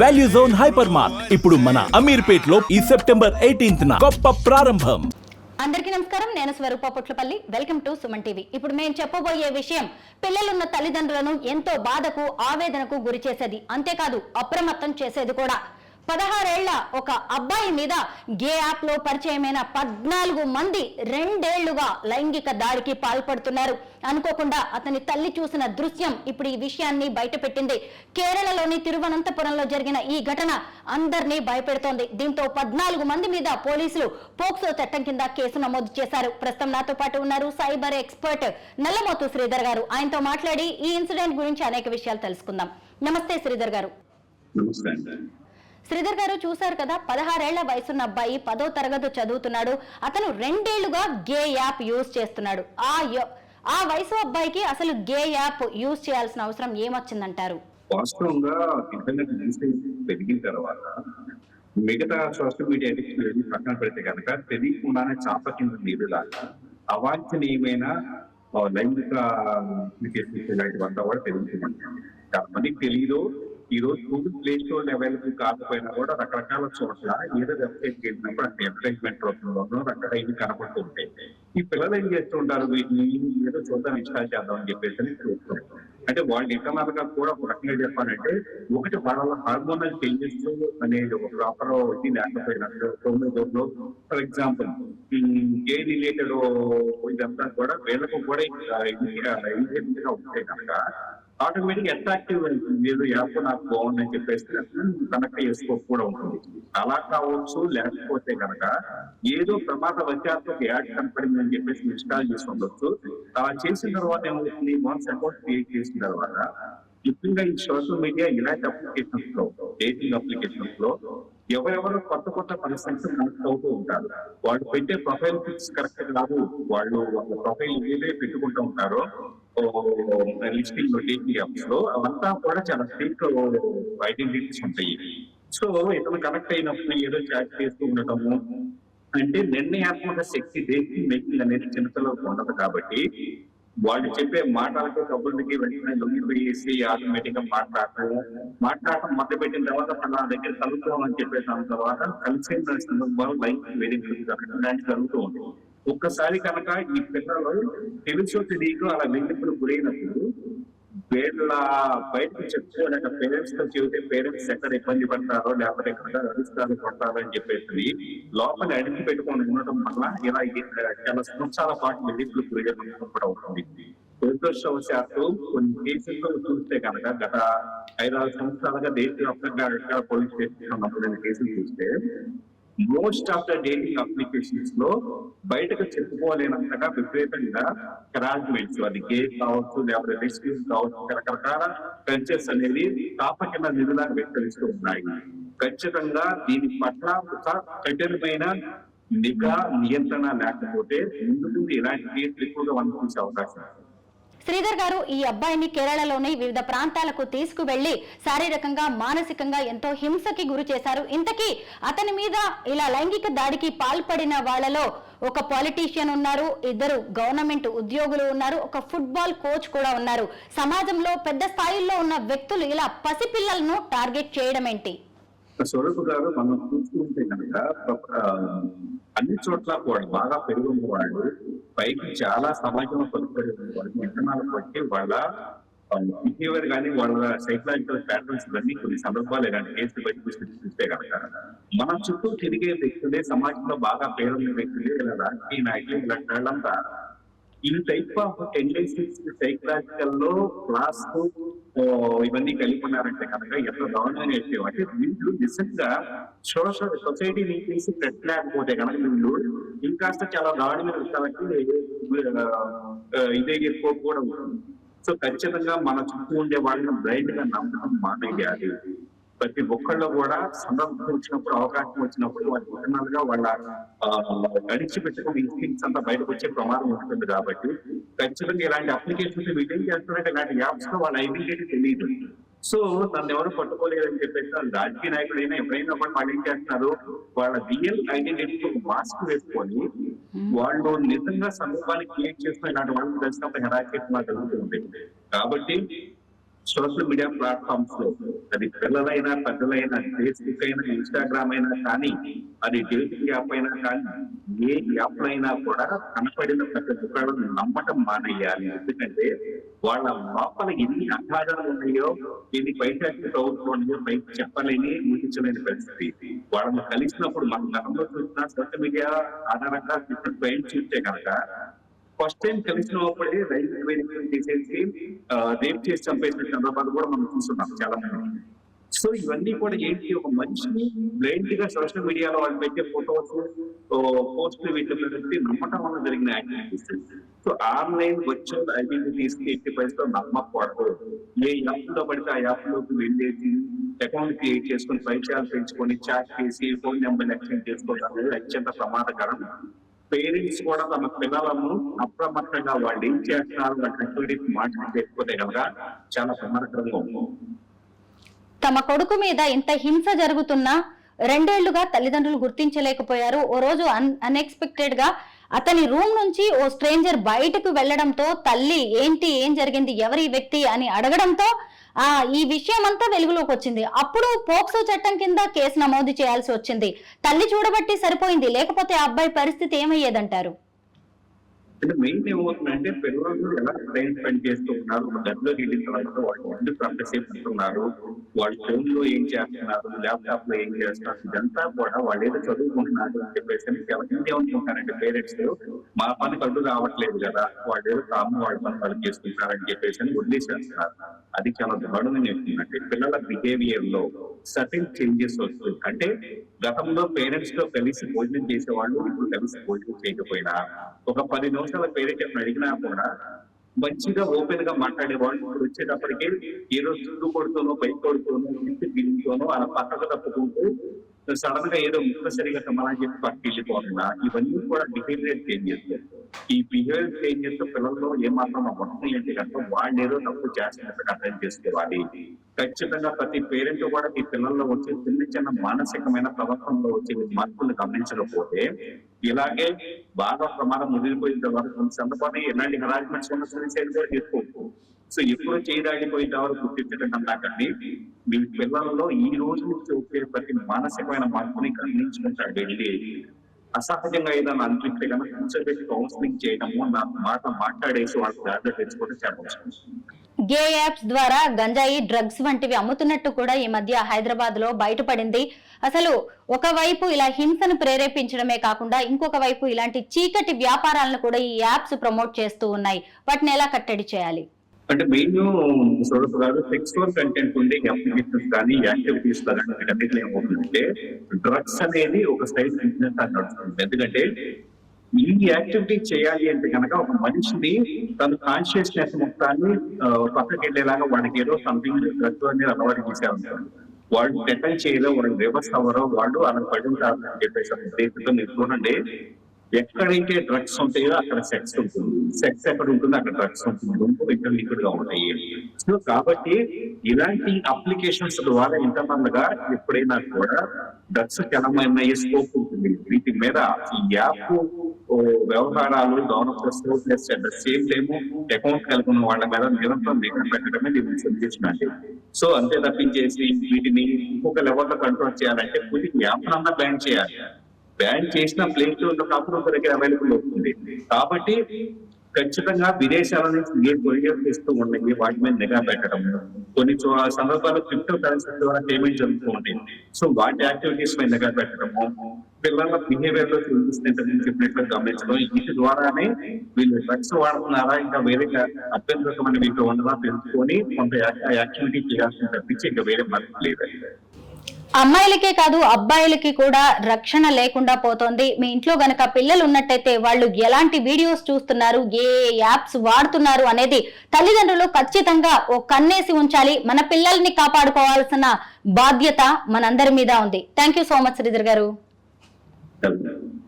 Value zone hyper mart ఇప్పుడు మన అమీర్పేట్ లో ఈ సెప్టెంబర్ 18న గొప్ప ప్రారంభం. అందరికీ నమస్కారం. నేను Swaroopa Potlapalli. Welcome to Suman TV. ఇప్పుడు మేము చెప్పబోయే విషయం పిల్లలున్న తల్లిదండ్రులను ఎంతో బాధకు ఆవేదనకు గురి చేసేది, అంతేకాదు అప్రమత్తం చేసేది కూడా. 16 ఏళ్ల ఒక అబ్బాయి మీద గే యాప్ లో పరిచయమైన 14 మంది 2 ఏళ్లుగా లైంగిక దాడికి పాల్పడుతున్నారు. అనుకోకుండా అతని తల్లి చూసిన దృశ్యం ఇప్పుడు ఈ విషయాన్ని బయటపెట్టింది. కేరళలోని తిరువనంతపురంలో జరిగిన ఈ ఘటన అందరినీ భయపెడుతోంది. దీంతో 14 మంది మీద పోలీసులు పోక్సో చట్టం కింద కేసు నమోదు చేశారు. ప్రస్తుతం నాతో పాటు ఉన్నారు సైబర్ ఎక్స్పర్ట్ నల్లమోతు శ్రీధర్ గారు. ఆయనతో మాట్లాడి ఈ ఇన్సిడెంట్ గురించి అనేక విషయాలు తెలుసుకుందాం. నమస్తే శ్రీధర్ గారు. శ్రీధర్ గారు, చూశారు కదా, 16 ఏళ్ల వయసున్న అబ్బాయి 10వ తరగతి చదువుతున్నాడు. అతను 2 ఏళ్లుగా గే యాప్ యూజ్ చేస్తున్నాడు. ఆ వయసు అబ్బాయికి అసలు గే యాప్ యూజ్ చేయాల్సిన అవసరం ఏమొచ్చిందంటారు? వాస్తవంగా ఇంటర్నెట్ పెరిగిన తర్వాత మిగతా సోషల్ మీడియా అడిక్షన్ పక్కన పెడితే కనుక తెలియకుండానే చాప కింద నీరులాగా అవాంఛనీయమైన లైంగిక ఇలాంటివంతా కూడా తెలుసుకుంటాం. చాలా మందికి తెలియదు. ఈ రోజు గూగుల్ ప్లే స్టోర్ అవైలబుల్ కాకపోయినా కూడా రకరకాల చోట్ల ఏదో వెబ్సైట్ వెళ్ళినప్పుడు అక్కడ అడ్వర్టైజ్మెంట్ రూపంలో రకరకాల ఇవి కనపడుతూ ఉంటాయి. ఈ పిల్లలు ఏం చేస్తూ ఉంటారు, వీటిని ఏదో చూద్దాం ఇన్స్టాల్ చేద్దాం అని చెప్పేసి చూస్తారు. అంటే వాళ్ళు ఇంటర్నల్ గా కూడా ఒక రకంగా చెప్పాలంటే, ఒకటి వాళ్ళ హార్మోనల్ చేంజెస్ అనేది ఒక ప్రాపర్ ఇది లేకపోయినప్పుడు, ఫర్ ఎగ్జాంపుల్ గే రిలేటెడ్ ఇదంతా కూడా వీళ్ళకు కూడా గా ఉంటే కనుక ఆటోమేటిక్ అట్రాక్టివ్ ఏదో యాప్ నాకు బాగుందని చెప్పేసి కనెక్ట్ చేసుకోక కూడా ఉంటుంది. అలా కావచ్చు, లేకపోతే కనుక ఏదో ప్రమాద వశాత్తు యాడ్ కనపడింది అని చెప్పేసి ఇన్స్టాల్ చేసి ఉండొచ్చు. అలా చేసిన తర్వాత ఏమవుతుంది, వన్స్ అకౌంట్ క్రియేట్ చేసిన తర్వాత ముఖ్యంగా ఈ సోషల్ మీడియా ఇలాంటి అప్లికేషన్స్ లో, డేటింగ్ అప్లికేషన్స్ లో ఎవరెవరు కొత్త పరిస్థితులు కనెక్ట్ అవుతూ ఉంటారు. వాళ్ళు పెట్టే ప్రొఫైల్ పిక్స్ కరెక్ట్ కాదు, వాళ్ళ ప్రొఫైల్ ఏదే పెట్టుకుంటూ ఉంటారో లిస్టింగ్ డేటింగ్ యాప్స్ లో అవంతా కూడా చాలా ఫేక్ ఐడెంటిటీస్ ఉంటాయి. సో ఇతను కనెక్ట్ అయినప్పుడు ఏదో చాట్ చేస్తూ ఉండటము అంటే నిర్ణయాత్మక శక్తి డేటింగ్ మేకింగ్ అనేది చిన్నపిల్లలకు ఉండదు. కాబట్టి వాళ్ళు చెప్పే మాటలకి కబుర్లకి వెంటనే లొంగిపోయేసి ఆటోమేటిక్ గా మాట్లాడటం మొదలు పెట్టిన తర్వాత తన దగ్గర కలుపుకోవాలని చెప్పేసి అన్న తర్వాత కలిసిన సందర్భాలు లైఫ్ వేదిక ఇలాంటి జరుగుతూ ఉంటుంది. ఒక్కసారి కనుక ఈ పిల్లలు తెలుసో తెలియక అలా వెళ్లిప్పుడు గురైనప్పుడు వీళ్ళ బయటకు చెప్పుకోలేక పేరెంట్స్ తో చెబితే పేరెంట్స్ ఎక్కడ ఇబ్బంది పడతారో లేకపోతే ఎక్కడ అరుస్తారు కొడతారో అని చెప్పేసి లోపల అడిగి పెట్టుకొని ఉండటం వల్ల ఇలా చాలా సంవత్సరాల పాటు వెళ్లిప్పుడు గురయ్యడం కూడా అవుతుంది. దురదృష్టవశాత్తు కొన్ని కేసుల్లో చూస్తే కనుక గత 5-6 సంవత్సరాలుగా దేశవ్యాప్తంగా పోలీస్ స్టేషన్ నమోదైన కేసులు చూస్తే most of the dating applications లో బయటకు చెప్పుకోలేనంతగా విపరీతంగా హెరాస్మెంట్స్, అది గే కావచ్చు లేకపోతే రెస్క్యూస్ కావచ్చు, రకరకాల కల్చర్స్ అనేది తాప కింద నిధులకు వ్యక్తరిస్తూ ఉన్నాయి. ఖచ్చితంగా దీని పట్ల ఒక కఠినమైన నిఘా నియంత్రణ లేకపోతే ముందు ఇలాంటి కేసులు ఎక్కువగా మనం చూసే అవకాశం. శ్రీధర్ గారు, ఈ అబ్బాయిని కేరళలోని వివిధ ప్రాంతాలకు తీసుకువెళ్లి శారీరకంగా మానసికంగా ఎంతో హింసకి గురి చేశారు. ఇంతకీ అతని మీద ఇలా లైంగిక దాడికి పాల్పడిన వాళ్లలో ఒక పాలిటీషియన్ ఉన్నారు, 2 గవర్నమెంట్ ఉద్యోగులు ఉన్నారు, ఒక ఫుట్బాల్ కోచ్ కూడా ఉన్నారు. సమాజంలో పెద్ద స్థాయిలో ఉన్న వ్యక్తులు ఇలా పసిపిల్లలను టార్గెట్ చేయడం ఏంటి? స్వరూప్ గారు, మనం చూసుకుంటే కనుక అన్ని చోట్ల వాళ్ళు బాగా పెరుగున్న వాళ్ళు పైకి చాలా సమాజంలో పలుకుబడి వాళ్ళు విత్తనాలు బట్టి వాళ్ళ బిహేవియర్ కానీ వాళ్ళ సైకలాజికల్ ప్యాటర్న్స్ ఇవన్నీ కొన్ని సందర్భాలు ఇలాంటి కేసులు బట్టి చూస్తే కనుక మన చుట్టూ తిరిగే వ్యక్తులే, సమాజంలో బాగా పేరున్న వ్యక్తులే, ఇలా రాజకీయ నాయకులు ఇలాంటి వాళ్ళంతా ఈ టైప్ ఆఫ్ టెండెన్సీస్ సైకలాజికల్ లో క్లాస్ ఇవన్నీ కలిపి ఉన్నారంటే కనుక ఎంతో దారుణంగా విషయం. అంటే వీళ్ళు నిజంగా సొసైటీ నుంచి పెట్టలేకపోతే కనుక వీళ్ళు ఇంకాస్త చాలా దారుణమైన విషయాలకి ఇదే ఎక్కువ కూడా ఉంటుంది. సో ఖచ్చితంగా మన చుట్టూ ఉండే వాళ్ళని బ్లైండ్ గా నమ్మకం మానేయాలి. ప్రతి ఒక్కళ్ళు కూడా సందర్భం వచ్చినప్పుడు, అవకాశం వచ్చినప్పుడు వాళ్ళ విధానాలుగా వాళ్ళ గడిచి పెట్టుకుని ఇన్స్టింక్ట్స్ అంతా బయటకు వచ్చే ప్రమాదం ఉంటుంది. కాబట్టి ఖచ్చితంగా ఇలాంటి అప్లికేషన్స్ వీళ్ళు ఏం చేస్తున్నారంటే ఇలాంటి యాప్స్ లో వాళ్ళ ఐడెంటిటీ తెలియదు. సో నన్ను ఎవరు పట్టుకోలేదని చెప్పేసి రాజకీయ నాయకుడైనా ఎవరైనా కూడా వాళ్ళు ఏం చేస్తున్నారు, వాళ్ళ రియల్ ఐడెంటిటీ మాస్క్ వేసుకొని వాళ్ళు నిజంగా సందర్భాన్ని క్రియేట్ చేసుకుని ఇలాంటి వాళ్ళని తెలిసినప్పుడు హెరాస్ చేసిన జరుగుతుంది. కాబట్టి సోషల్ మీడియా ప్లాట్ఫామ్స్ లో అది పిల్లలైనా పెద్దలైనా ఫేస్బుక్ అయినా ఇన్స్టాగ్రామ్ అయినా కానీ అది డేటింగ్ యాప్ అయినా కానీ ఏ యాప్ అయినా కూడా కనపడిన ప్రతి ఒక్కళ్ళు నమ్మటం మానేయాలి. ఎందుకంటే వాళ్ళ లోపల ఎన్ని అగాధాలు ఉన్నాయో ఎన్ని పైశాచి ప్రభుత్వం ఉన్నాయో పైకి చెప్పలేని ఊహించలేని పరిస్థితి. వాళ్ళని కలిసినప్పుడు మన గతంలో చూసిన సోషల్ మీడియా ఆధారంగా ట్రైన్ చూస్తే కనుక ఫస్ట్ టైం కలిసినప్పుడే రైతు వెరిఫై చేసేసి రేప్ చేసి చంపేసిన సందర్భాలు కూడా మనం చూస్తున్నాం చాలా మంది. సో ఇవన్నీ కూడా ఏంటి, ఒక మనిషిని బ్లైండ్ గా సోషల్ మీడియాలో వాళ్ళు పెట్టే ఫోటోస్ పోస్టులు వీటిలో పెట్టి నమ్మటం వల్ల జరిగిన activities. So online virtual identities కి ఎట్టి పరిస్థితుల్లో నమ్మకూడదు. ఏ యాప్ లో పడితే ఆ యాప్ లోకి వెళ్ళేసి అకౌంట్ క్రియేట్ చేసుకుని పరిచయాలు పెంచుకొని చాట్ చేసి ఫోన్ నెంబర్ ఎక్స్చేంజ్ చేసుకోవడం అనేది అత్యంత ప్రమాదకరం. పేరెంట్స్ కూడా తమ పిల్లలను అప్రమత్తంగా వాళ్ళు ఏం చేస్తున్నారు వాళ్ళ యాక్టివిటీస్ మాట్లాడలేకపోతే కనుక చాలా ప్రమాదకరంగా ఉంటుంది. తమ కొడుకు మీద ఇంత హింస జరుగుతున్నా 2 ఏళ్లుగా తల్లిదండ్రులు గుర్తించలేకపోయారు. ఓ రోజు అన్ఎక్స్పెక్టెడ్ గా అతని రూమ్ నుంచి ఓ స్ట్రేంజర్ బయటకు వెళ్లడంతో తల్లి ఏం జరిగింది, ఎవరి వ్యక్తి అని అడగడంతో ఈ విషయం అంతా వెలుగులోకి వచ్చింది. అప్పుడు పోక్సో చట్టం కింద కేసు నమోదు చేయాల్సి వచ్చింది. తల్లి చూడబట్టి సరిపోయింది, లేకపోతే ఆ అబ్బాయి పరిస్థితి ఏమయ్యేదంటారు? అంటే మెయిన్ ఏమవుతుందంటే పిల్లలు ఎలా టైం స్పెండ్ చేస్తూ ఉన్నారు, గదిలోకి వెళ్ళిన తర్వాత వాళ్ళు ఎందుకు అంతసేపు ఉంటున్నారు, వాళ్ళ ఫోన్ లో ఏం చేస్తున్నారు, ల్యాప్టాప్ లో ఏం చేస్తున్నారు, ఇదంతా కూడా వాళ్ళు ఏదో చదువుకుంటున్నారు అని చెప్పేసి ఎవరికి ఏమనుకుంటారంటే పేరెంట్స్ మా పని కళ్ళు రావట్లేదు కదా, వాళ్ళు ఏదో కాము వాళ్ళ పని వాళ్ళు చేసుకుంటారని చెప్పేసి వదిలేసేస్తున్నారు. అది చాలా దారుణంగా చెప్తుందంటే పిల్లల బిహేవియర్ లో సర్టెన్ చేంజెస్ వస్తుంది. అంటే గతంలో పేరెంట్స్ తో కలిసి భోజనం చేసేవాళ్ళు ఇప్పుడు కలిసి భోజనం చేయకపోయినా ఒక 10 నిమిషాల పేరెంట్ అడిగినా కూడా మంచిగా ఓపెన్ గా మాట్లాడేవాళ్ళు ఇప్పుడు వచ్చేటప్పటికే ఏదో చుట్టూ కొడుతూనో బైక్ కొడుతూనో ఇంటి దిగుతూనో అలా పక్కకు తప్పుకుంటూ సడన్ గా ఏదో ముక్కసరిగా సమాధానం చెప్పి పక్కకి వెళ్ళిపోతున్నా ఇవన్నీ కూడా బిహేవియర్ చేంజెస్. ఈ బిహేవియర్ చేంజెస్ పిల్లల్లో ఏమాత్రం వస్తున్నాయి అంటే కనుక వాళ్ళు ఏదో తప్పు చేస్తున్నట్టు అర్థం చేసుకోవాలి. ఖచ్చితంగా ప్రతి పేరెంట్ కూడా ఈ పిల్లల్లో వచ్చే చిన్న మానసికమైన ప్రవర్తనలో వచ్చే మార్పులు గమనించకపోతే ఇలాగే బాగా ప్రమాదం ముదిరిపోయిన తర్వాత కొన్ని సందర్భాన్ని ఎలాంటి హరాస్మెంట్ సమస్యలు కూడా చేసుకోవచ్చు. సో ఎప్పుడు చేయదాగిపోయిన వారు గుర్తించడం కన్నా కండి మీ పిల్లల్లో ఈ రోజు నుంచి వచ్చే ప్రతి మానసికమైన మార్పుని గమనించుకుంటాడు వెళ్ళి అసహజంగా ఏదైనా అనిపిస్తే కనుక కూర్చోబెట్టి కౌన్సిలింగ్ చేయడము నా మాట మాట్లాడేసి వాళ్ళకి దాంట్లో తెచ్చుకుంటే చాలా. గే యాప్స్ ద్వారా గంజాయి, డ్రగ్స్ వంటివి అమ్ముతున్నట్టు కూడా ఈ మధ్య హైదరాబాద్ లో బయటపడింది. అసలు ఒకవైపు ఇలా హింసను ప్రేరేపించడమే కాకుండా ఇంకొక వైపు ఇలాంటి చీకటి వ్యాపారాలను కూడా ఈ యాప్స్ ప్రమోట్ చేస్తూ ఉన్నాయి. వాటిని ఎలా కట్టడి చేయాలి? అంటే మెయిన్ సోదరు గారు సెక్సువల్ కంటెంట్ ఉండే అప్లికేషన్స్ కానీ యాక్టివిటీస్ కానీ ఏమవుతుందంటే డ్రగ్స్ అనేది ఒక సైడ్ బిజినెస్ అని నడుస్తుంది. ఎందుకంటే ఈ యాక్టివిటీ చేయాలి అంటే కనుక ఒక మనిషిని తన కాన్షియస్నెస్ మొత్తాన్ని పక్కకి వెళ్ళేలాగా వాడికి ఏదో సంథింగ్ డ్రగ్స్ అనేది అలవాటు చేసేవాళ్ళు. వాళ్ళు సెటిల్ చేయలో వాళ్ళు రివర్స్ అవ్వరో వాళ్ళు అలా పడి ఉంటారు అని చెప్పేసి ఉద్దేశంతో మీరు చూడండి, ఎక్కడైతే డ్రగ్స్ ఉంటాయో అక్కడ సెక్స్ ఉంటుంది, సెక్స్ ఎక్కడ ఉంటుందో అక్కడ డ్రగ్స్ ఉంటుంది, రెండు ఇక్కడ లిక్విడ్ గా ఉంటాయి. సో కాబట్టి ఇలాంటి అప్లికేషన్స్ ద్వారా ఇంటర్నల్ గా ఎప్పుడైనా కూడా డ్రగ్స్ కెలమైన స్కోప్ ఉంటుంది. వీటి మీద ఈ యాప్ వ్యవహారాలు government plus at the same time account కలిగి ఉన్న వాళ్ళ మీద నిరంతరం నిఘా పెట్టడమే దీన్ని సజెషన్ అండి. సో అంతే తప్పించేసి వీటిని ఇంకొక లెవెల్లో కంట్రోల్ చేయాలంటే పూర్తి యాప్ అన్నా బ్యాన్ చేయాలి. బ్యాన్ చేసిన ప్లే స్టోర్ లో కాకుండా దగ్గర అవైలబుల్ అవుతుంది. కాబట్టి ఖచ్చితంగా విదేశాల నుంచి ఏ కొరియర్ చేస్తూ ఉన్నాయి వాటి మీద నిఘా పెట్టడం, కొన్ని సందర్భాల్లో క్రిప్టో కరెన్సీ ద్వారా పేమెంట్ జరుగుతూ ఉంటాయి. సో వాటి యాక్టివిటీస్ మీద నిఘా పెట్టడము, పిల్లల బిహేవియర్ లో చెప్పినట్లు గమనించడం, వీటి ద్వారానే వీళ్ళు డ్రగ్స్ వాడుతున్నారా ఇంకా వేరే అభ్యంతరకమైన వీటిలో ఉన్నదా తెలుసుకొని కొంత యాక్టివిటీ చేయాల్సిన తప్పించి ఇంకా వేరే మార్పు లేదు. అమ్మాయిలకే కాదు అబ్బాయిలకి కూడా రక్షణ లేకుండా పోతోంది. మీ ఇంట్లో గనక పిల్లలు ఉన్నట్టయితే వాళ్ళు ఎలాంటి వీడియోస్ చూస్తున్నారు, ఏ యాప్స్ వాడుతున్నారు అనేది తల్లిదండ్రులు ఖచ్చితంగా ఓ కన్నేసి ఉంచాలి. మన పిల్లల్ని కాపాడుకోవాల్సిన బాధ్యత మనందరి మీద ఉంది. Thank you so much Sridhar గారు.